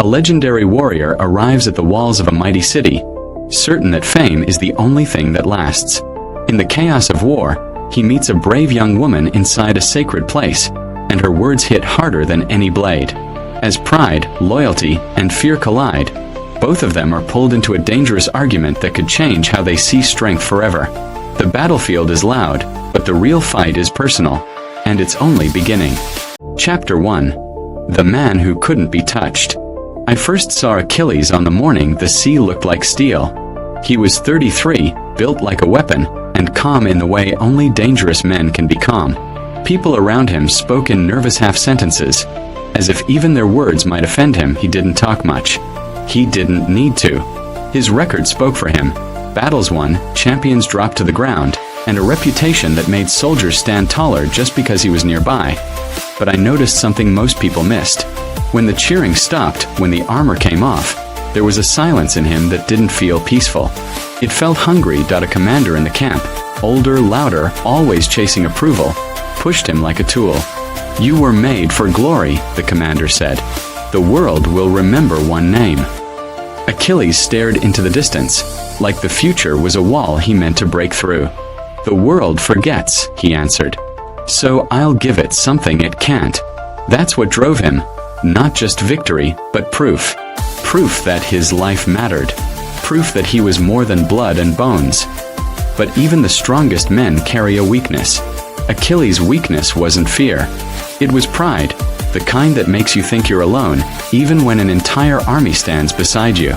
A legendary warrior arrives at the walls of a mighty city, certain that fame is the only thing that lasts. In the chaos of war, he meets a brave young woman inside a sacred place, and her words hit harder than any blade. As pride, loyalty, and fear collide, both of them are pulled into a dangerous argument that could change how they see strength forever. The battlefield is loud, but the real fight is personal, and it's only beginning. Chapter 1. The Man Who Couldn't Be Touched. I first saw Achilles on the morning the sea looked like steel. He was 33, built like a weapon, and calm in the way only dangerous men can be calm. People around him spoke in nervous half-sentences. As if even their words might offend him, he didn't talk much. He didn't need to. His record spoke for him. Battles won, champions dropped to the ground, and a reputation that made soldiers stand taller just because he was nearby. But I noticed something most people missed. When the cheering stopped, when the armor came off, there was a silence in him that didn't feel peaceful. It felt hungry. A commander in the camp, older, louder, always chasing approval, pushed him like a tool. "You were made for glory," the commander said. "The world will remember one name." Achilles stared into the distance, like the future was a wall he meant to break through. "The world forgets," he answered. "So I'll give it something it can't." That's what drove him. Not just victory, but proof. Proof that his life mattered. Proof that he was more than blood and bones. But even the strongest men carry a weakness. Achilles' weakness wasn't fear. It was pride, the kind that makes you think you're alone, even when an entire army stands beside you.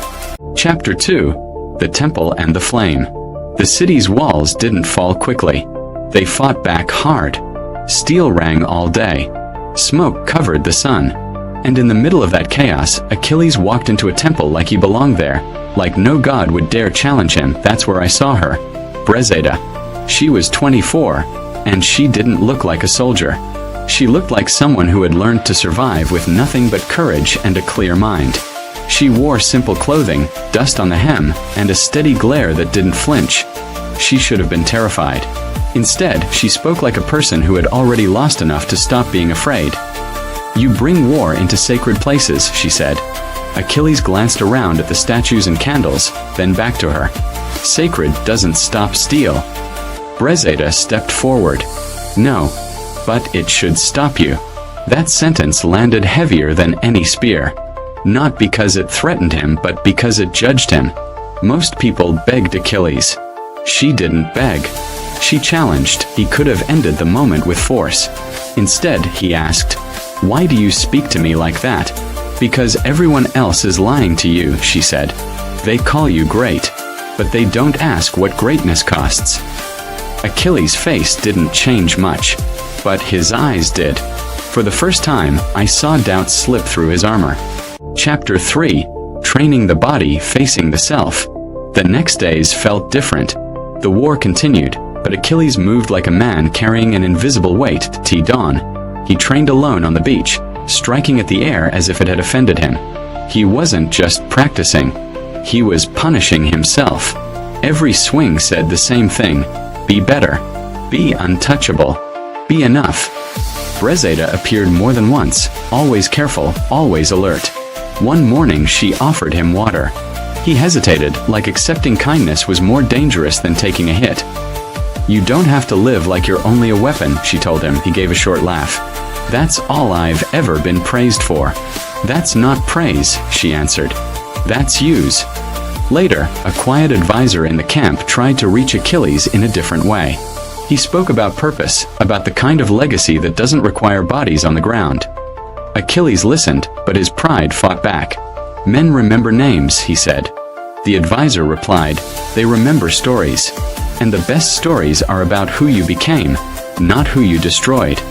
Chapter 2. The Temple and the Flame. The city's walls didn't fall quickly. They fought back hard. Steel rang all day. Smoke covered the sun. And in the middle of that chaos, Achilles walked into a temple like he belonged there, like no god would dare challenge him. That's where I saw her. Briseida. She was 24, and she didn't look like a soldier. She looked like someone who had learned to survive with nothing but courage and a clear mind. She wore simple clothing, dust on the hem, and a steady glare that didn't flinch. She should have been terrified. Instead, she spoke like a person who had already lost enough to stop being afraid. "You bring war into sacred places," she said. Achilles glanced around at the statues and candles, then back to her. "Sacred doesn't stop steel." Briseida stepped forward. "No, but it should stop you." That sentence landed heavier than any spear. Not because it threatened him, but because it judged him. Most people begged Achilles. She didn't beg. She challenged. He could have ended the moment with force. Instead, he asked, "Why do you speak to me like that?" "Because everyone else is lying to you," she said. "They call you great, but they don't ask what greatness costs." Achilles' face didn't change much, but his eyes did. For the first time, I saw doubt slip through his armor. Chapter 3. Training the Body Facing the Self. The next days felt different. The war continued, but Achilles moved like a man carrying an invisible weight to dawn. He trained alone on the beach, striking at the air as if it had offended him. He wasn't just practicing. He was punishing himself. Every swing said the same thing. Be better. Be untouchable. Be enough. Briseida appeared more than once, always careful, always alert. One morning she offered him water. He hesitated, like accepting kindness was more dangerous than taking a hit. "You don't have to live like you're only a weapon," she told him. He gave a short laugh. "That's all I've ever been praised for." "That's not praise," she answered. "That's use." Later, a quiet advisor in the camp tried to reach Achilles in a different way. He spoke about purpose, about the kind of legacy that doesn't require bodies on the ground. Achilles listened, but his pride fought back. "Men remember names," he said. The advisor replied, "They remember stories. And the best stories are about who you became, not who you destroyed."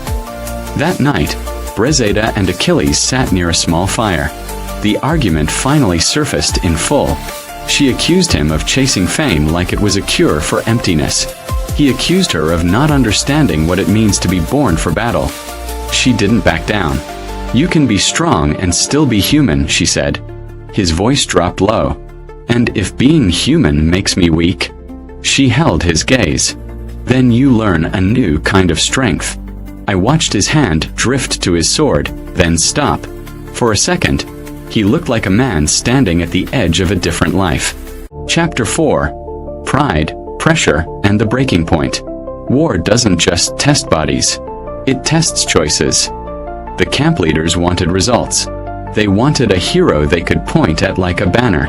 That night, Briseida and Achilles sat near a small fire. The argument finally surfaced in full. She accused him of chasing fame like it was a cure for emptiness. He accused her of not understanding what it means to be born for battle. She didn't back down. "You can be strong and still be human," she said. His voice dropped low. "And if being human makes me weak?" She held his gaze. "Then you learn a new kind of strength." I watched his hand drift to his sword, then stop. For a second, He looked like a man standing at the edge of a different life. Chapter 4. Pride, Pressure, and the Breaking Point. War doesn't just test bodies. It tests choices. The camp leaders wanted results. They wanted a hero they could point at like a banner.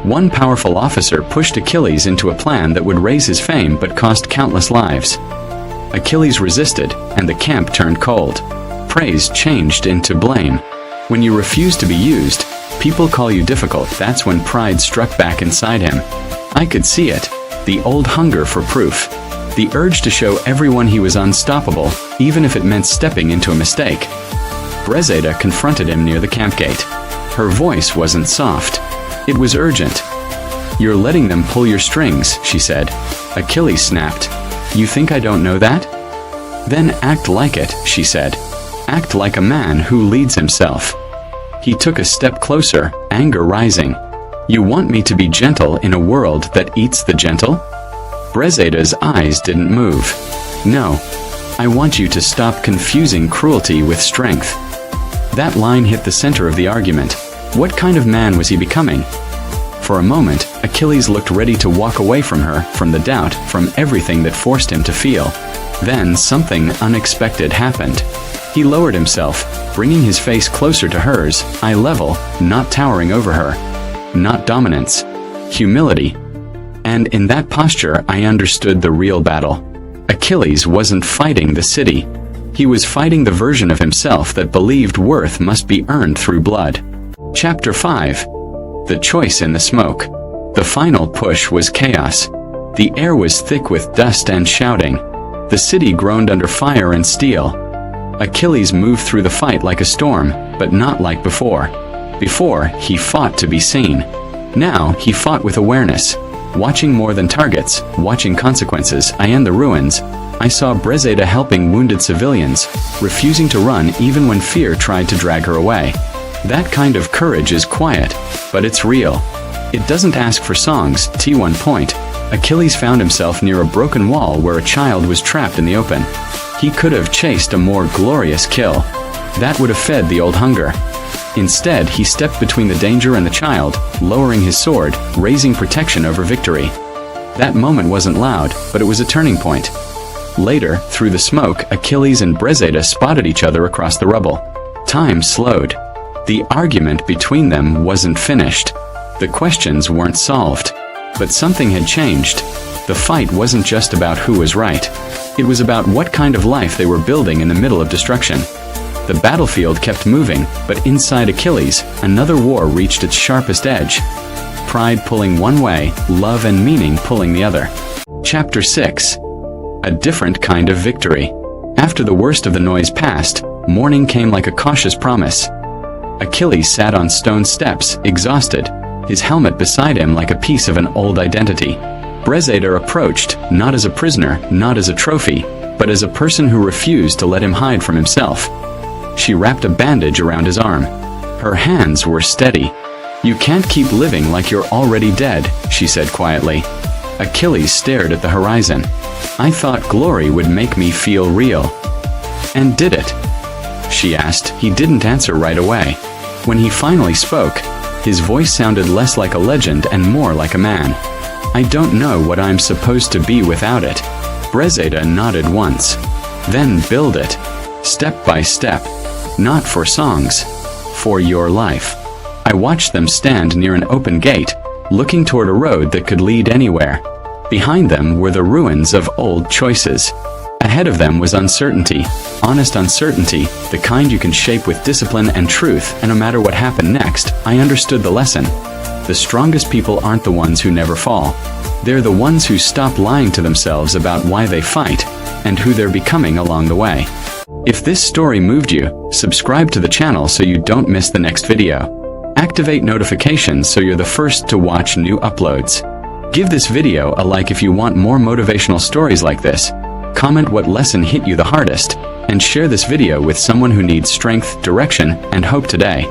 One powerful officer pushed Achilles into a plan that would raise his fame but cost countless lives. Achilles resisted, and the camp turned cold. Praise changed into blame. When you refuse to be used, people call you difficult. That's when pride struck back inside him. I could see it. The old hunger for proof. The urge to show everyone he was unstoppable, even if it meant stepping into a mistake. Briseida confronted him near the camp gate. Her voice wasn't soft. It was urgent. "You're letting them pull your strings," she said. Achilles snapped. "You think I don't know that?" "Then act like it," she said. "Act like a man who leads himself." He took a step closer, anger rising. "You want me to be gentle in a world that eats the gentle?" Briseida's eyes didn't move. "No. I want you to stop confusing cruelty with strength." That line hit the center of the argument. What kind of man was he becoming? For a moment, Achilles looked ready to walk away from her, from the doubt, from everything that forced him to feel. Then something unexpected happened. He lowered himself, bringing his face closer to hers, eye level, not towering over her. Not dominance. Humility. And in that posture I understood the real battle. Achilles wasn't fighting the city. He was fighting the version of himself that believed worth must be earned through blood. Chapter 5. The Choice in the Smoke. The final push was chaos. The air was thick with dust and shouting. The city groaned under fire and steel. Achilles moved through the fight like a storm, but not like before. Before, he fought to be seen. Now, he fought with awareness. Watching more than targets, watching consequences. I and the ruins. I saw Briseida helping wounded civilians, refusing to run even when fear tried to drag her away. That kind of courage is quiet, but it's real. It doesn't ask for songs. T1 point. Achilles found himself near a broken wall where a child was trapped in the open. He could have chased a more glorious kill. That would have fed the old hunger. Instead, he stepped between the danger and the child, lowering his sword, raising protection over victory. That moment wasn't loud, but it was a turning point. Later, through the smoke, Achilles and Briseida spotted each other across the rubble. Time slowed. The argument between them wasn't finished. The questions weren't solved. But something had changed. The fight wasn't just about who was right. It was about what kind of life they were building in the middle of destruction. The battlefield kept moving, but inside Achilles, another war reached its sharpest edge. Pride pulling one way, love and meaning pulling the other. Chapter 6. A different kind of victory. After the worst of the noise passed, morning came like a cautious promise. Achilles sat on stone steps, exhausted, his helmet beside him like a piece of an old identity. Briseida approached, not as a prisoner, not as a trophy, but as a person who refused to let him hide from himself. She wrapped a bandage around his arm. Her hands were steady. "You can't keep living like you're already dead," she said quietly. Achilles stared at the horizon. "I thought glory would make me feel real." "And did it?" she asked. He didn't answer right away. When he finally spoke, his voice sounded less like a legend and more like a man. "I don't know what I'm supposed to be without it." Briseida nodded once. "Then build it. Step by step. Not for songs. For your life." I watched them stand near an open gate, looking toward a road that could lead anywhere. Behind them were the ruins of old choices. Ahead of them was uncertainty, honest uncertainty, the kind you can shape with discipline and truth, and no matter what happened next, I understood the lesson. The strongest people aren't the ones who never fall. They're the ones who stop lying to themselves about why they fight, and who they're becoming along the way. If this story moved you, subscribe to the channel so you don't miss the next video. Activate notifications so you're the first to watch new uploads. Give this video a like if you want more motivational stories like this. Comment what lesson hit you the hardest, and share this video with someone who needs strength, direction, and hope today.